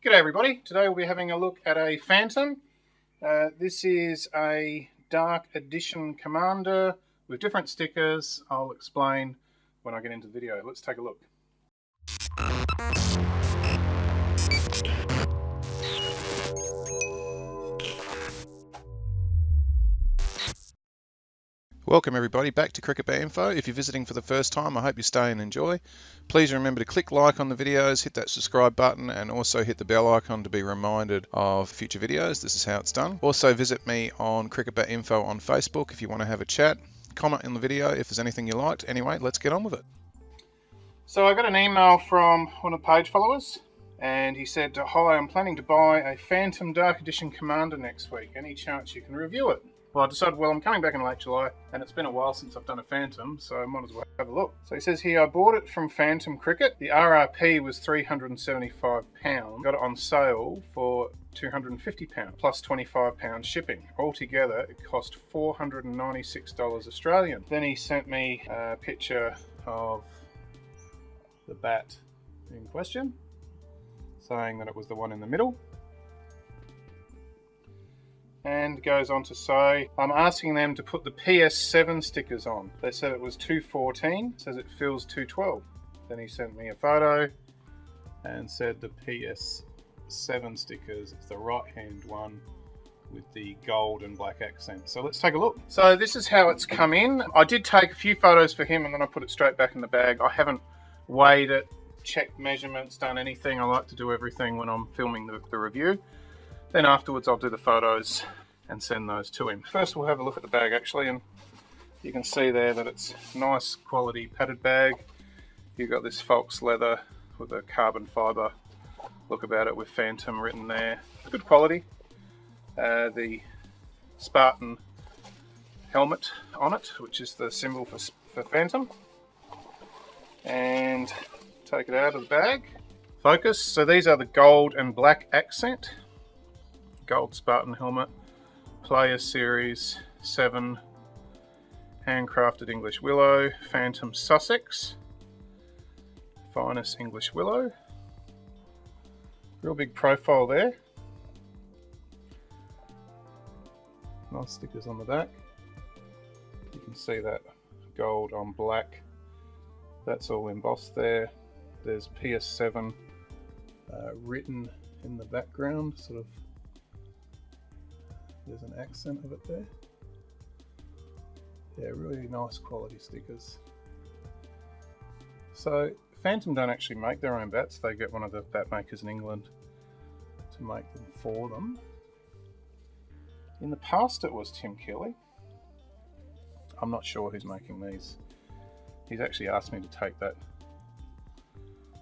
G'day everybody, today we'll be having a look at a Phantom. This is a Dark Edition Commander with different stickers. I'll explain when I get into the video. Let's take a look. Welcome everybody back to CricketBatInfo. If you're visiting for the first time, I hope you stay and enjoy. Please remember to click like on the videos, hit that subscribe button, and also hit the bell icon to be reminded of future videos. This is how it's done. Also visit me on CricketBatInfo on Facebook if you want to have a chat. Comment in the video if there's anything you liked. Anyway, let's get on with it. So I got an email from one of the page followers, and he said, "Hi, I'm planning to buy a Phantom Dark Edition Commander next week. Any chance you can review it?" Well, I decided, I'm coming back in late July, and it's been a while since I've done a Phantom, so I might as well have a look. So he says here, I bought it from Phantom Cricket. The RRP was £375. Got it on sale for £250, plus £25 shipping. Altogether, it cost $496 Australian. Then he sent me a picture of the bat in question, saying that it was the one in the middle. And goes on to say, I'm asking them to put the PS7 stickers on. They said it was 214, says it feels 212. Then he sent me a photo and said the PS7 stickers, it's the right hand one with the gold and black accent. So let's take a look. So this is how it's come in. I did take a few photos for him and then I put it straight back in the bag. I haven't weighed it, checked measurements, done anything. I like to do everything when I'm filming the review. Then afterwards I'll do the photos and send those to him. First we'll have a look at the bag actually, and you can see there that it's nice quality padded bag. You've got this false leather with a carbon fibre look about it with Phantom written there. Good quality. The Spartan helmet on it, which is the symbol for Phantom. And take it out of the bag. Focus. So these are the gold and black accent. Gold Spartan helmet, Player Series 7, handcrafted English willow, Phantom Sussex, finest English willow. Real big profile there. Nice stickers on the back. You can see that gold on black. That's all embossed there. There's PS7 written in the background, sort of. There's an accent of it there. Yeah, really nice quality stickers. So Phantom don't actually make their own bats. They get one of the bat makers in England to make them for them. In the past it was Tim Kelly. I'm not sure who's making these. He's actually asked me to take that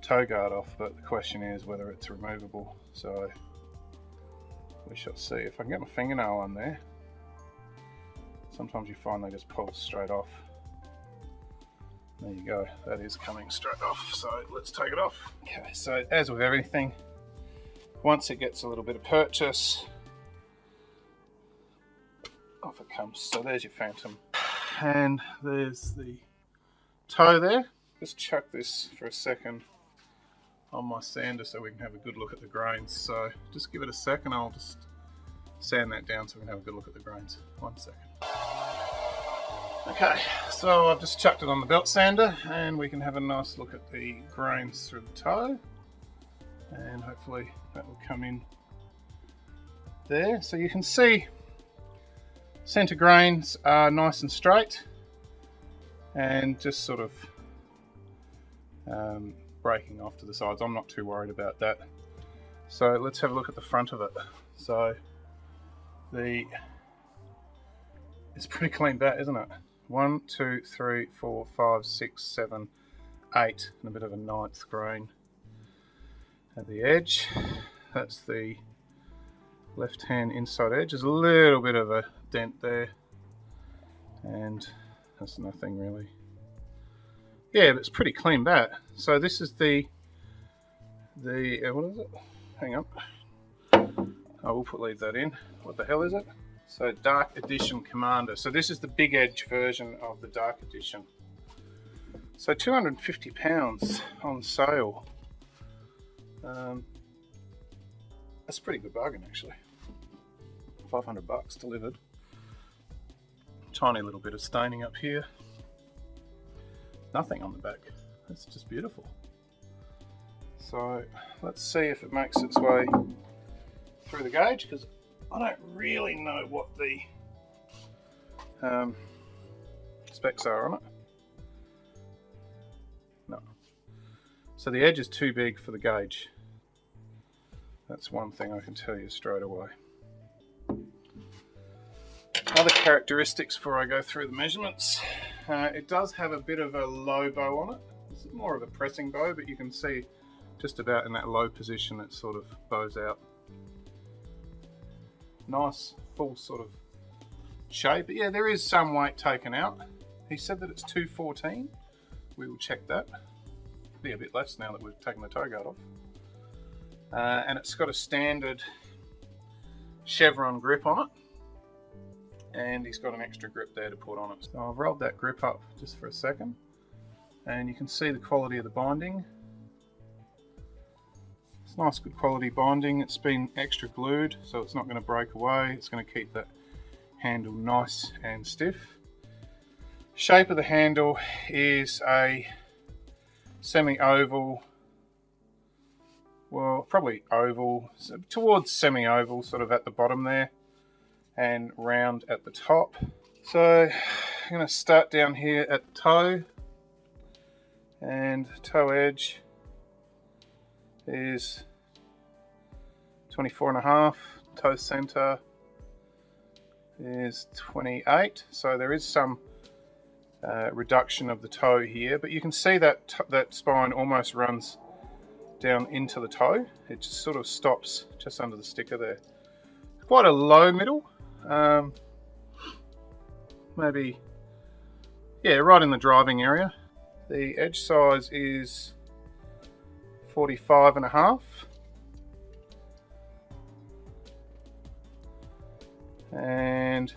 toe guard off, but the question is whether it's removable. So we shall see. If I can get my fingernail on there. Sometimes you find they just pull straight off. There you go, that is coming straight off, so let's take it off. Okay, so as with everything, once it gets a little bit of purchase, off it comes. So there's your Phantom. And there's the toe there. Just chuck this for a second on my sander so we can have a good look at the grains. So just give it a second, I'll just sand that down so we can have a good look at the grains. 1 second. Okay, so I've just chucked it on the belt sander and we can have a nice look at the grains through the toe, and hopefully that will come in there. So you can see center grains are nice and straight and just sort of breaking off to the sides. I'm not too worried about that. So let's have a look at the front of it. So it's pretty clean bat, isn't it? 1, 2, 3, 4, 5, 6, 7, 8, and a bit of a 9th grain at the edge. That's the left hand inside edge. There's a little bit of a dent there, and that's nothing really. Yeah, but it's pretty clean bat. So this is the what is it? Hang on. I will leave that in. What the hell is it? So Dark Edition Commander. So this is the big edge version of the Dark Edition. So £250 on sale. That's a pretty good bargain actually. 500 bucks delivered. Tiny little bit of staining up here. Nothing on the back. That's just beautiful. So let's see if it makes its way through the gauge, because I don't really know what the specs are on it. No. So the edge is too big for the gauge. That's one thing I can tell you straight away. Other characteristics before I go through the measurements. It does have a bit of a low bow on it. It's more of a pressing bow, but you can see just about in that low position it sort of bows out. Nice full sort of shape. But yeah, there is some weight taken out. He said that it's 214. We will check that. Be a bit less now that we've taken the toe guard off. And it's got a standard chevron grip on it. And he's got an extra grip there to put on it. So I've rolled that grip up just for a second. And you can see the quality of the binding. It's nice, good quality binding. It's been extra glued, so it's not going to break away. It's going to keep that handle nice and stiff. Shape of the handle is a semi-oval, well, probably oval, so towards semi-oval, sort of at the bottom there, and round at the top. So I'm going to start down here at the toe, and toe edge is 24.5, toe center is 28, so there is some reduction of the toe here, but you can see that that spine almost runs down into the toe. It just sort of stops just under the sticker there. Quite a low middle, maybe, yeah, right in the driving area. The edge size is 45.5. And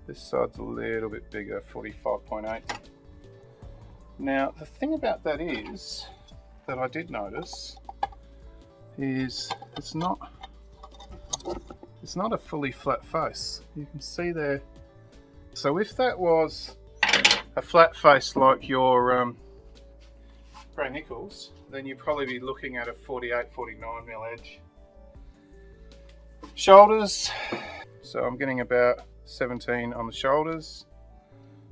this side's a little bit bigger, 45.8. Now, the thing about that is, that I did notice, is it's not a fully flat face. You can see there. So if that was a flat face like your grey nickels, then you'd probably be looking at a 48, 49 mil edge. Shoulders, so I'm getting about 17 on the shoulders,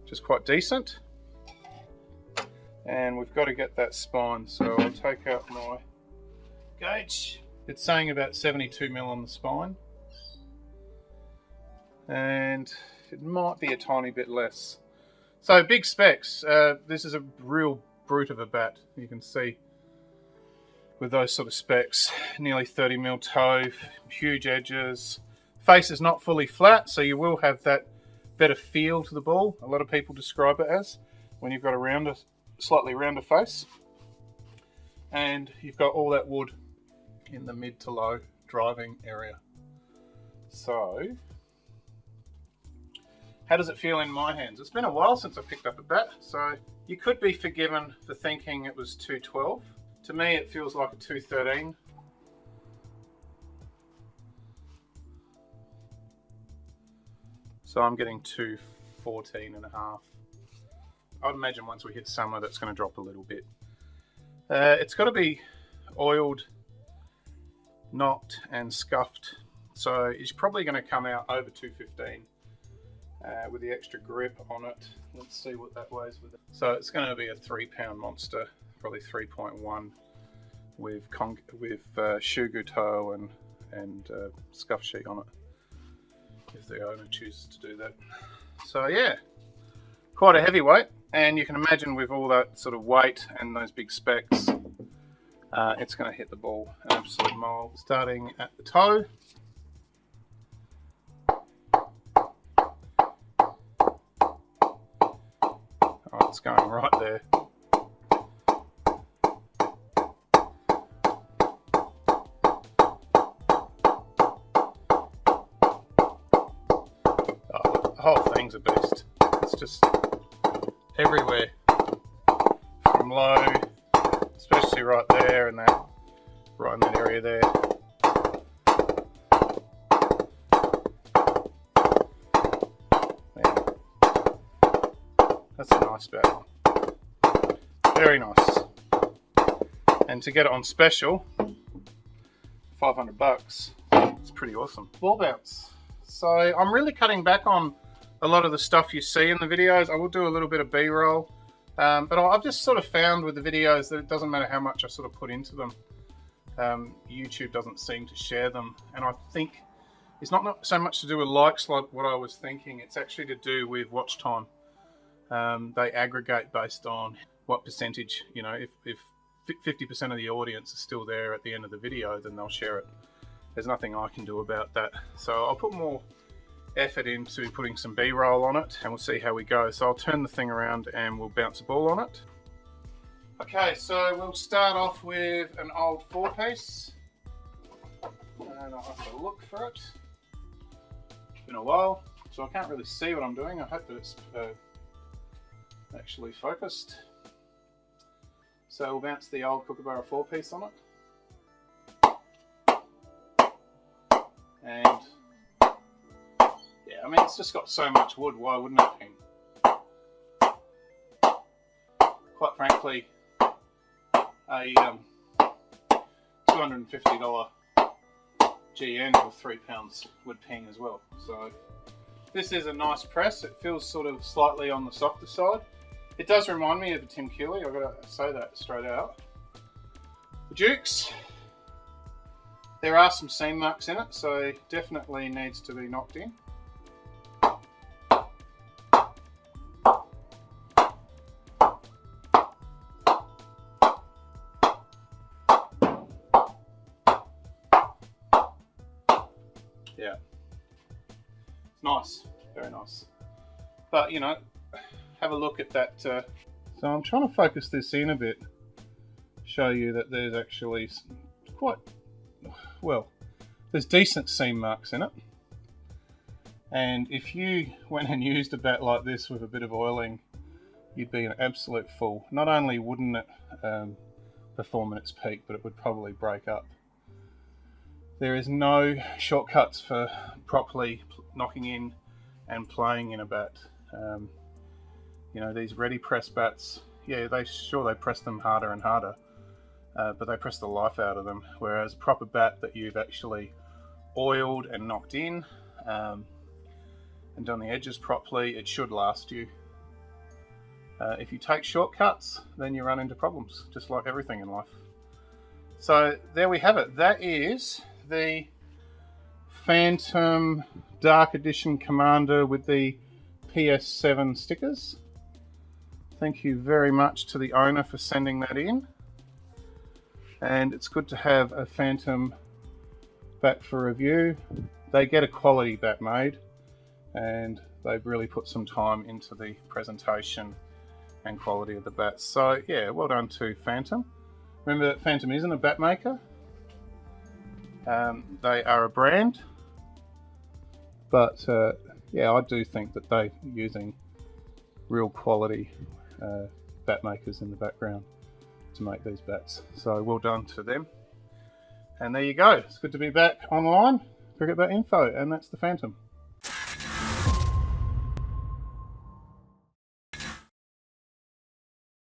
which is quite decent. And we've got to get that spine, so I'll take out my gauge. It's saying about 72 mil on the spine, and it might be a tiny bit less. So big specs. This is a real brute of a bat, you can see. With those sort of specs, nearly 30 mil toe, huge edges. Face is not fully flat, so you will have that better feel to the ball. A lot of people describe it as, when you've got a slightly rounder face. And you've got all that wood in the mid to low driving area. So, how does it feel in my hands? It's been a while since I picked up a bat, so you could be forgiven for thinking it was 212. To me, it feels like a 213. So I'm getting 214.5. I'd imagine once we hit summer, that's going to drop a little bit. It's got to be oiled, knocked, and scuffed. So it's probably going to come out over 215 with the extra grip on it. Let's see what that weighs with it. So it's going to be a 3-pound monster. Probably 3.1 with shugu toe and scuff sheet on it, if the owner chooses to do that. So yeah, quite a heavyweight, and you can imagine with all that sort of weight and those big specs, it's going to hit the ball an absolute mile. Starting at the toe. Oh, it's going right there. The whole thing's a beast. It's just everywhere, from low, especially right there, and that right in that area there. Yeah. That's a nice bat. Very nice. And to get it on special, $500, it's pretty awesome. Ball bounce. So I'm really cutting back on a lot of the stuff you see in the videos. I will do a little bit of B-roll, but I've just sort of found with the videos that it doesn't matter how much I sort of put into them. YouTube doesn't seem to share them, and I think it's not so much to do with likes like what I was thinking. It's actually to do with watch time. They aggregate based on what percentage, you know, if 50% of the audience is still there at the end of the video, then they'll share it. There's nothing I can do about that. So I'll put more effort into putting some B-roll on it, and we'll see how we go. So I'll turn the thing around and we'll bounce a ball on it. Okay, so we'll start off with an old 4-piece, and I'll have to look for it. It's been a while, so I can't really see what I'm doing. I hope that it's actually focused. So we'll bounce the old Kookaburra 4-piece on it. And yeah, I mean, it's just got so much wood, why wouldn't it ping? Quite frankly, a $250 GN with 3 pounds would ping as well. So this is a nice press. It feels sort of slightly on the softer side. It does remind me of a Tim Keeley, I've got to say that straight out. The Dukes, there are some seam marks in it, so definitely needs to be knocked in. Yeah, it's nice, very nice. But you know, have a look at that. So I'm trying to focus this in a bit, show you that there's actually quite, well, there's decent seam marks in it. And if you went and used a bat like this with a bit of oiling, you'd be an absolute fool. Not only wouldn't it perform at its peak, but it would probably break up. There is no shortcuts for properly knocking in and playing in a bat. You know, these ready press bats, yeah, they press them harder and harder, but they press the life out of them. Whereas a proper bat that you've actually oiled and knocked in and done the edges properly, it should last you. If you take shortcuts, then you run into problems, just like everything in life. So there we have it. That is the Phantom Dark Edition Commander with the PS7 stickers. Thank you very much to the owner for sending that in. And it's good to have a Phantom bat for review. They get a quality bat made, and they've really put some time into the presentation and quality of the bats. So yeah, well done to Phantom. Remember that Phantom isn't a bat maker. They are a brand, but yeah, I do think that they're using real quality bat makers in the background to make these bats. So well done to them. And there you go. It's good to be back online. CricketBatInfo, and that's the Phantom.